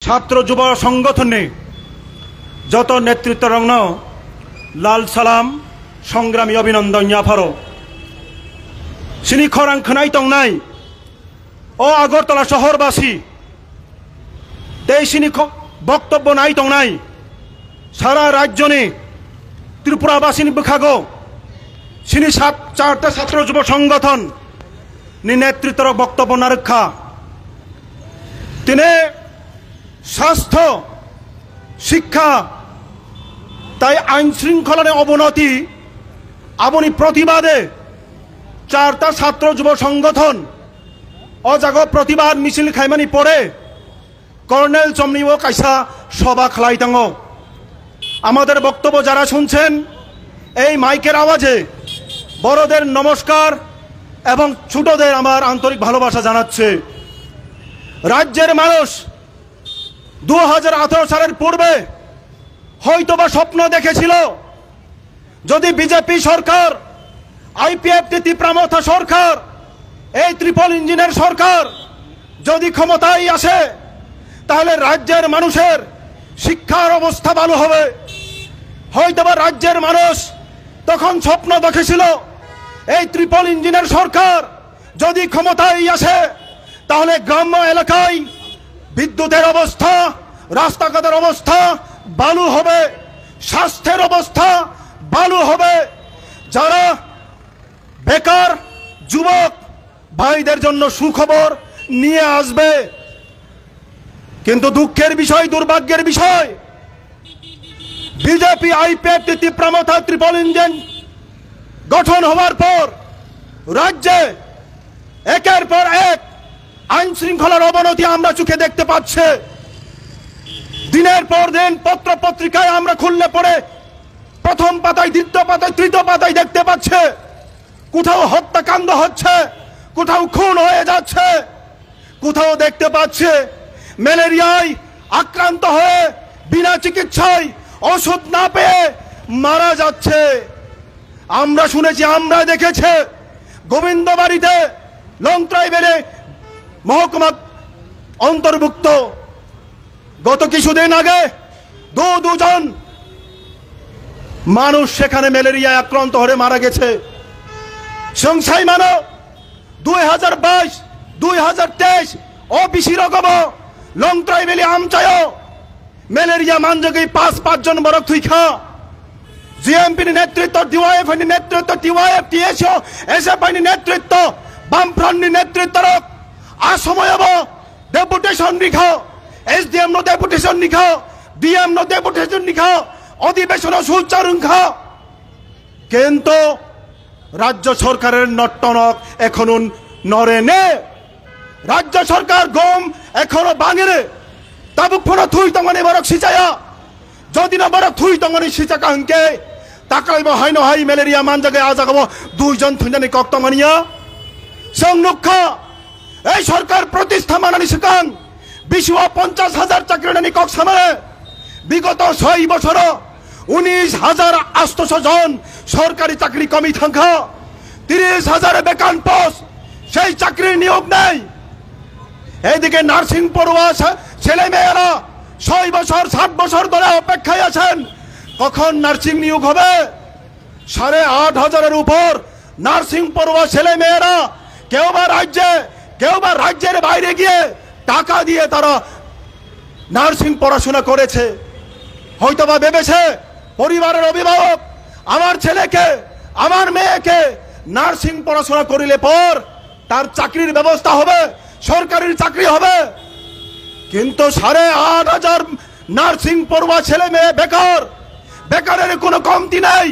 ছাত্র যুব সংগঠনে যত নেতৃত্ব রংন লাল সালাম সংগ্রামী অভিনন্দন ইয়াফারো সিনি খরাং খনাই টংনাই ও আগরতলা শহরবাসী দেশিনি বক্তব্য নাই টংনাই সারা রাজ্যনে ত্রিপুরাবাসীনি বখাগো সিনি চারটা ছাত্র যুব সংগঠন নি নেতৃত্বর বক্তব্য না রক্ষা তিনি স্বাস্থ্য শিক্ষা তাই আইন শৃঙ্খলার অবনতি আপনি প্রতিবাদে চারটা ছাত্র যুব সংগঠন অজাগ প্রতিবাদ মিছিল খাইমানি পরে কর্নেল চমনিও কাইসা সভা খালাইতাঙ্গ আমাদের বক্তব্য যারা শুনছেন এই মাইকের আওয়াজে বড়দের নমস্কার এবং ছোটদের আমার আন্তরিক ভালোবাসা জানাচ্ছে। রাজ্যের মানুষ 2018 সালের পূর্বে হয়তোবা স্বপ্ন দেখেছিল যদি বিজেপি সরকার আইপিএফ তীব্রামথা সরকার এই ট্রিপল ইঞ্জিনের সরকার যদি ক্ষমতায় আসে তাহলে রাজ্যের মানুষের শিক্ষার অবস্থা ভালো হবে। হয়তোবা রাজ্যের মানুষ তখন স্বপ্ন দেখেছিল এই ট্রিপল ইঞ্জিনের সরকার যদি ক্ষমতায় আসে তাহলে গ্রাম্য এলাকায় বিদ্যুতের অবস্থা রাস্তাঘাটের অবস্থা ভালো হবে, স্বাস্থ্যের অবস্থা ভালো হবে, যারা বেকার যুবক ভাইদের জন্য সুখবর নিয়ে আসবে। কিন্তু দুঃখের বিষয় দুর্ভাগ্যের বিষয় বিজেপি আইপিএফ তীব্রামথা ট্রিপল ইঞ্জিন গঠন হওয়ার পর রাজ্যে একের পর এক আইন শৃঙ্খলার অবনতি আমরা চোখে দেখতে পাচ্ছি। দিনের পর দিন পত্র পত্রিকায় আমরা খুললে পরে প্রথম পাতায় দ্বিতীয় পাতায় তৃতীয় পাতায় দেখতে পাচ্ছে কোথাও হত্যাকাণ্ড হচ্ছে, কোথাও খুন হয়ে যাচ্ছে, কোথাও দেখতে পাচ্ছে ম্যালেরিয়ায় আক্রান্ত হয়ে বিনা চিকিৎসায় ওষুধ না পেয়ে মারা যাচ্ছে। আমরা শুনেছি আমরা দেখেছে গোবিন্দবাড়িতে লং ট্রাইবেলে মহকুমা অন্তর্ভুক্ত গত কিছুদিন আগে দুজন মানুষ সেখানে ম্যালেরিয়ায় আক্রান্ত হয়ে মারা গেছে। সংখ্যাই মানো 2022-2023 ওবিসি রকম লং ট্রাইবেলি আমচায় ম্যালেরিয়া মানযোগে 5 জন বড় থুইখা জিএমপির নেতৃত্ব ডিওয়াইএফ নেতৃত্ব টিওয়াইএফ টিএসও এসএফআই নেতৃত্ব বামফ্রন্ট নেতৃত্ব আসময় ডেপুটেশন লিখা এসডিএম নো ডেপুটেশন লিখা ডিএম নো ডেপুটেশন লিখা অধিবেশন সুচারুখা কিন্তু রাজ্য সরকারের নটনক এখনো নরে নে রাজ্য সরকার গম এখনো বাঙেরে তাবুক ফোন থুই তঙ্গনি বড় সিচায়া যদি না বড় থুই তঙ্গনি সিচা কাহকে তাকাইব হাইনো হাই ম্যালেরিয়া মান জায়গায় আজাগাবো 2 জন থুইজানি কক্তমানিয়া সংরক্ষ এই সরকার প্রতিষ্ঠা মানানি সিকাং বিশ্ব 50,000 চাকরি নানি কক সামনে বিগত 6 বছর 19,800 জন সরকারি চাকরি কমি থাকা 30,000 বেকার পোস্ট সেই চাকরি নিয়োগ নেই। এইদিকে নার্সিং পড়ুয়া ছেলে মেয়েরা 6 বছর 7 বছর ধরে অপেক্ষায় আছেন কখন নার্সিং নিয়োগ হবে। 8,500-এর উপর নার্সিং পড়ুয়া ছেলে মেয়েরা কেউ বা রাজ্যের বাইরে গিয়ে টাকা দিয়ে তারা নার্সিং পড়াশোনা করেছে। হয়তোবা ভেবেছে পরিবারের অভিভাবক আমার ছেলেকে আমার মেয়েকে নার্সিং পড়াশোনা করিলে পর তার চাকরির ব্যবস্থা হবে, সরকারি চাকরি হবে। কিন্তু 8,500 নার্সিং পড়ুয়া ছেলে মেয়ে বেকারের কোনো কমতি নাই,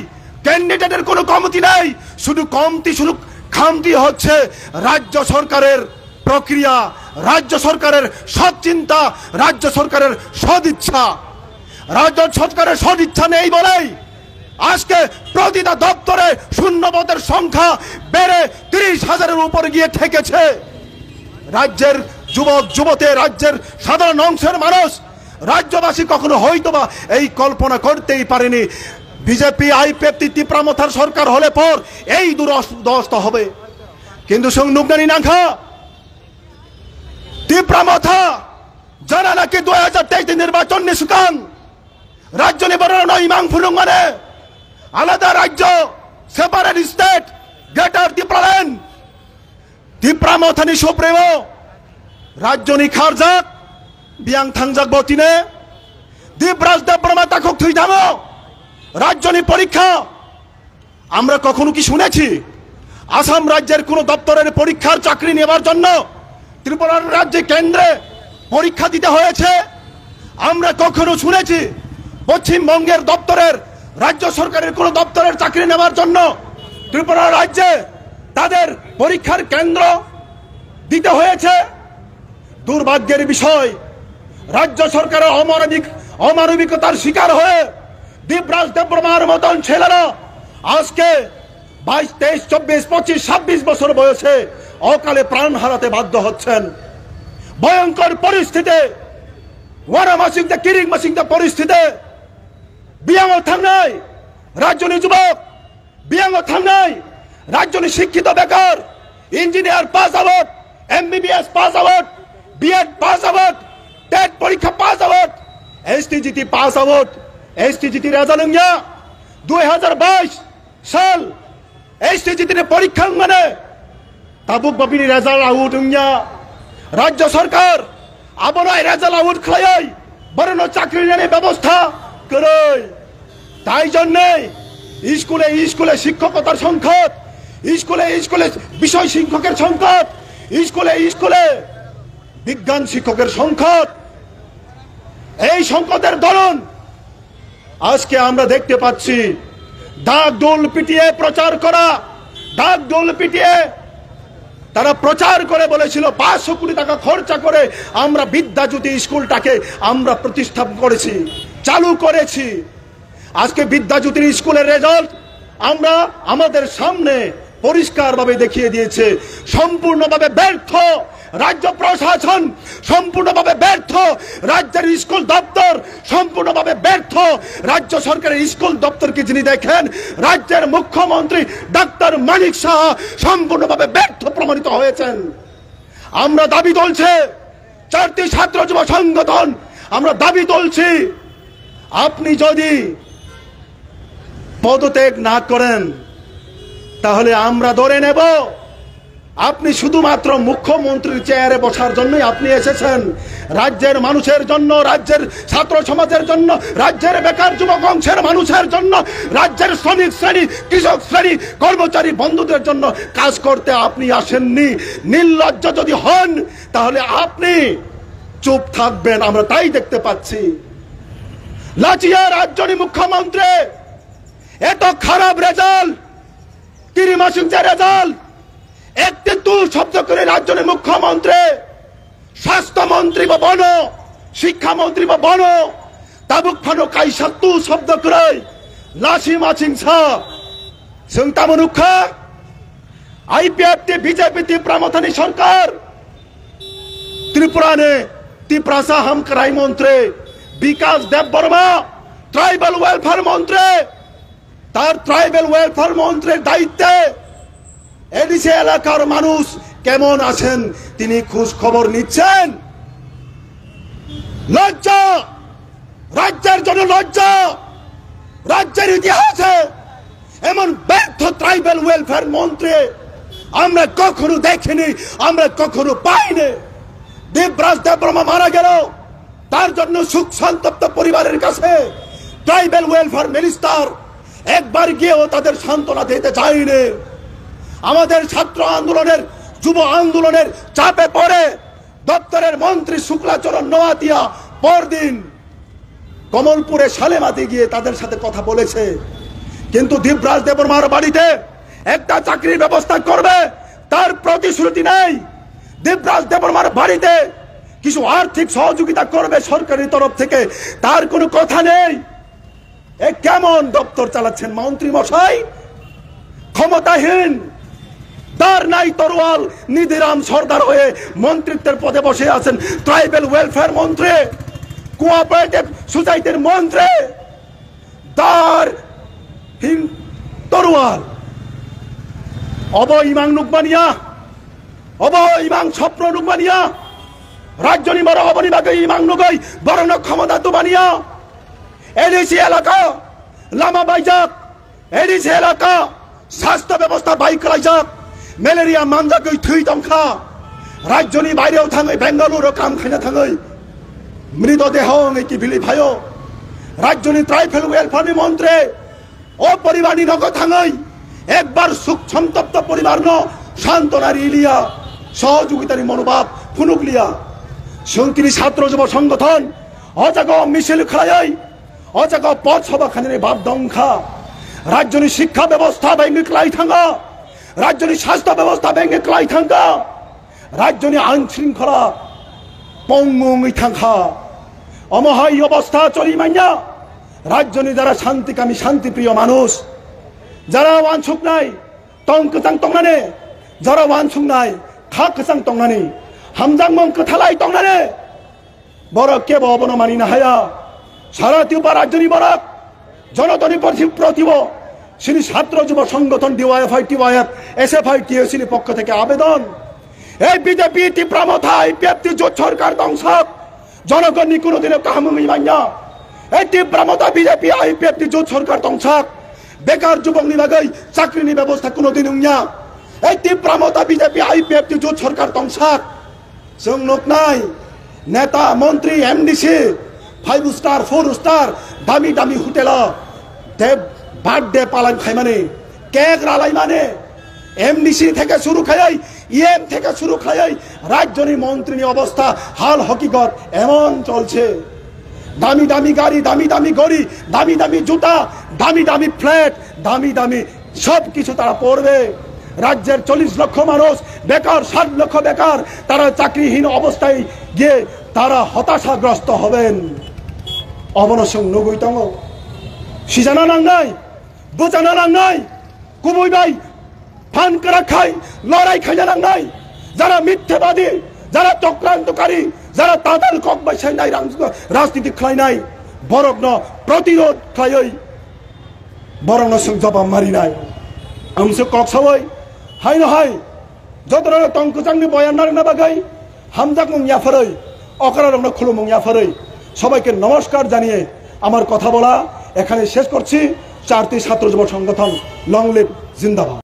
ক্যান্ডিডেটের কোনো কমতি নাই, শুধু খামতি হচ্ছে রাজ্য সরকারের প্রক্রিয়া, রাজ্য সরকারের সৎ চিন্তা, রাজ্য সরকারের সদিচ্ছা। রাজ্য সরকারের সদিচ্ছা নেই বলেই আজকে প্রতিটা দপ্তরে শূন্যপদের সংখ্যা বেড়ে 30,000-এর উপরে গিয়ে ঠেকেছে। রাজ্যের যুবক যুবতী রাজ্যের সাধারণ অংশের মানুষ রাজ্যবাসী কখনো হয়তোবা এই কল্পনা করতেই পারেনি বিজেপি আইপিএফ তীব্রামথার সরকার হলে পর এই দুরবস্থা হবে। কিন্তু সংনুগ্নানি নাখা তীব্রামথা যারা নাকি 2023 নির্বাচন নিশুকান রাজ্য নিবরণ ইমাং ফুরুং মানে আলাদা রাজ্য separate state greater Tripuraland Tripura মথানি সুপ্রেম রাজ্যনি খারজাক বিয়াং থাংজাক বতিনে দীপরাজ দেববর্মা তাকক থুইধামো রাজ্যনি পরীক্ষা আমরা কখনো কি শুনেছি আসাম রাজ্যের কোন দপ্তরের পরীক্ষার চাকরি নেবার জন্য ত্রিপুরা রাজ্যে কেন্দ্রে পরীক্ষা দিতে হয়েছে? আমরা কখনো শুনেছি পশ্চিমবঙ্গের দপ্তরের রাজ্য সরকারের কোন দপ্তরের চাকরি নেবার জন্য ত্রিপুরা রাজ্যে তাদের পরীক্ষার কেন্দ্র দিতে হয়েছে? দুর্ভাগ্যের বিষয় রাজ্য সরকারের অমানবিকতার শিকার হয়ে দীপরাজ দেববর্মার মতন ছেলেরা আজকে 22, 23, 24, 25, 26 বছর বয়সে অকালে প্রাণ হারাতে বাধ্য হচ্ছেন। ভয়ঙ্কর পরিস্থিতি ওয়ারা মাসিক কিরিং মাসিক পরিস্থিতি বিয়াঙ্গ থামনাই রাজ্যনি যুবক বিয়াঙ্গ থামনাই রাজ্যনি শিক্ষিত বেকার engineer pass out MBBS pass out BEd pass out TET পরীক্ষা pass out STGT pass out STGT result 2022 সাল এসটিজিটি পরীক্ষা মানে তাবুক বাবিনি রেজাল্ট আউট রাজ্য সরকার আবনাই রেজাল্ট আউট খাই বরণ চাকরি নেওয়ার ব্যবস্থা করে। তাই জন্যে স্কুলে স্কুলে শিক্ষকতার সংকট স্কুলে স্কুলে বিষয় শিক্ষকের সংকট স্কুলে স্কুলে বিজ্ঞান শিক্ষকের সংকট এই সংকটের দরুন আজকে আমরা দেখতে পাচ্ছি ডাক ডোল পিটিয়ে প্রচার করা ডাক ডোল পিটিয়ে তারা প্রচার করে বলেছিল 500 কোটি টাকা খরচা করে আমরা বিদ্যাজ্যোতি স্কুলটাকে আমরা প্রতিষ্ঠা করেছি চালু করেছি। আজকে বিদ্যাজ্যোতির স্কুলের রেজাল্ট আমরা আমাদের সামনে পরিষ্কারভাবে দেখিয়ে দিয়েছে সম্পূর্ণভাবে ব্যর্থ রাজ্য প্রশাসন সম্পূর্ণভাবে ব্যর্থ রাজ্যের স্কুল দপ্তর সম্পূর্ণভাবে ব্যর্থ রাজ্য সরকারের স্কুল দপ্তরকে যিনি দেখেন রাজ্যের মুখ্যমন্ত্রী ডাক্তার মানিক সাহা সম্পূর্ণভাবে ব্যর্থ প্রমাণিত হয়েছেন। আমরা দাবি তুলছি চারটি ছাত্র যুব সংগঠন আমরা দাবি তুলছি আপনি যদি পদত্যাগ না করেন তাহলে আমরা ধরে নেব আপনি শুধুমাত্র মুখ্যমন্ত্রীর চেয়ারে বসার জন্যই আপনি এসেছেন। রাজ্যের মানুষের জন্য রাজ্যের ছাত্র সমাজের জন্য রাজ্যের বেকার যুবক অংশের মানুষের জন্য রাজ্যের শ্রমিক শ্রেণী কৃষক শ্রেণী কর্মচারী বন্ধুদের জন্য কাজ করতে আপনি আসেননি। নির্লজ্জ যদি হন তাহলে আপনি চুপ থাকবেন আমরা তাই দেখতে পাচ্ছি। লাচিয়া রাজ্যনি মুখ্যমন্ত্রী এত খারাপ রেজাল্ট ত্রিমাসিক যে রেজাল্ট একটি তুল শব্দ করে রাজ্যের মুখ্যমন্ত্রী স্বাস্থ্যমন্ত্রী বা বন শিক্ষামন্ত্রী বা বন তাবুক ফানো কাইসা তু শব্দ করে লাসি মাছিং ছা সংতামনুখা আইপিএফটি বিজেপি ত্রিপুরা মথানি সরকার ত্রিপুরা নে ত্রিপুরা হাম করাই মন্ত্রী বিকাশ দেববর্মা ট্রাইবাল ওয়েলফেয়ার মন্ত্রী তার ট্রাইবাল ওয়েলফেয়ার মন্ত্রীর দায়িত্বে এডিসি এলাকার মানুষ কেমন আছেন তিনি খোঁজ খবর নিচ্ছেন। লজ্জা রাজ্যের জন্য লজ্জা রাজ্যের ইতিহাসে এমন ব্যর্থ ট্রাইবাল ওয়েলফেয়ার মন্ত্রী আমরা কখনো দেখিনি আমরা কখনো পাইনি। দীপরাজ দেববর্মা মারা গেল তার জন্য সুখ সন্তপ্ত পরিবারের কাছে ট্রাইবাল ওয়েলফেয়ার মিনিস্টার একবার গিয়েও তাদের সান্ত্বনা দিতে চাইনি। আমাদের ছাত্র আন্দোলনের যুব আন্দোলনের চাপে পড়ে দপ্তরের মন্ত্রী শুক্লাচরণ নোয়াতিয়া পরদিন কমলপুরে সালেমাতে গিয়ে তাদের সাথে কথা বলেছে কিন্তু দীপরাজ দেববর্মার বাড়িতে একটা চাকরির ব্যবস্থা করবে তার প্রতিশ্রুতি নেই। দীপরাজ দেববর্মার বাড়িতে কিছু আর্থিক সহযোগিতা করবে সরকারি তরফ থেকে তার কোনো কথা নেই। এ কেমন দপ্তর চালাচ্ছেন মন্ত্রী মশাই? ক্ষমতাহীন তার নাই তরোয়াল নিধিরাম সর্দার হয়ে মন্ত্রিত্বের পদে বসে আছেন ট্রাইবাল ওয়েলফেয়ার মন্ত্রী কোঅপারেটিভ সোসাইটির মন্ত্রী তার তরোয়াল অব ইমাং নুকবানিয়া অব ইমাং স্বপ্ন নুকবানিয়া রাজধানী বড় হবনি বাকে ইমাং নগৈ বরণ ক্ষমতা তো বানিয়া এডিসি এলাকা লামা বাইজাক এডিসি এলাকা স্বাস্থ্য ব্যবস্থা বাইক রাইজাক ম্যালেরিয়া মানজাকৈ থুই দংখা রাজধানী বাইরেও থাঙै বেঙ্গালুরু কাম খাইনা থাঙै মৃতদেহ কি বিলি ভাইও রাজধানী ট্রাইবেল ওয়েলফেয়ার মন্ত্রী অপরিবারী নগ থাঙৈ একবার সুখ সন্তপ্ত পরিবার ন সান্ত্বনার ইলিয়া সহযোগিতার মনোভাব ফুনুকলিয়া সংকীর্ণ ছাত্র যুব সংগঠন অজাগ মিছিল খালাই অজাগ পথ সভা খানে বাপ দংখা রাজধানী শিক্ষা ব্যবস্থা ভেঙে ক্লাই থাঙ্গা রাজধানী স্বাস্থ্য ব্যবস্থা ভেঙে ক্লাই থাঙ্গা রাজধানী আইন শৃঙ্খলা পঙ্গুই থাঙ্গা অমহাই অবস্থা চলি মাইয়া রাজধানী যারা শান্তিকামী শান্তিপ্রিয় মানুষ যারা ওয়ানসুক নাই টংকচাং টংনানে যারা ওয়ানসুক নাই খাকচাং টংনানি হামজাং মং কথালাই টংনানে বড় কে ববন মানি না হায়া সারা তিউপা রাজধানী বড় জনতনী প্রতিব শ্রী ছাত্র যুব সংগঠন ডিওয়াইএফআই টিওয়াইএফ এসএফআই টিএসির পক্ষ থেকে আবেদন এই বিজেপি টিপ্রামথা আইপিএফটি জোট সরকার ধ্বংসক জনগণ নি কোনোদিনও কাহামুমি মাইয়া এই টিপ্রামথা বিজেপি আইপিএফটি জোট সরকার ধ্বংসক বেকার যুবক নিবাগৈ চাকরিনি ব্যবস্থা কোনোদিন উংয়া এই টিপ্রামথা বিজেপি আইপিএফটি জোট সরকার ধ্বংসক जों नुकनाय नेता मंत्री एमडीसी 5 स्टार 4 स्टार दामी दामी होटेल बार्थडे पालन खाई माने केक रालाई माने एमडीसी থেকে শুরু খাই ইএম থেকে শুরু খাই রাজধানী মন্ত্রী অবস্থা হাল হকিকত এমন চলছে দামি দামি গাড়ি দামি দামি গড়ি দামি দামি জুতা দামি দামি ফ্ল্যাট দামি দামি সব কিছু তারা পড়বে রাজ্যের 40 লক্ষ মানুষ বেকার 60 লক্ষ বেকার তারা চাকরিহীন অবস্থায় গিয়ে তারা হতাশাগ্রস্ত হবেন অবনসং নগৈতং সিজানা নাংনাই বুজানা নাংনাই কুবুই ভাই ফান করা খাই লড়াই খাইনা নাংনাই যারা মিথ্যাবাদী যারা চক্রান্তকারী যারা তাদের কক বসাই নাই রাজনীতি খাই নাই বরগ্ন প্রতিরোধ খাই বরগ্নসং জবাব মারি নাই আমসে কক সবাই হাই নহাই যতরা টংকচাংনি বয়ান না বাগাই হামজাক মং ইয়াফারই অকরা রং খুলুমং ইয়াফারই সবাইকে নমস্কার জানিয়ে আমার কথা বলা এখানে শেষ করছি। 4টি ছাত্র যুব সংগঠন লং লিভ জিন্দাবাদ।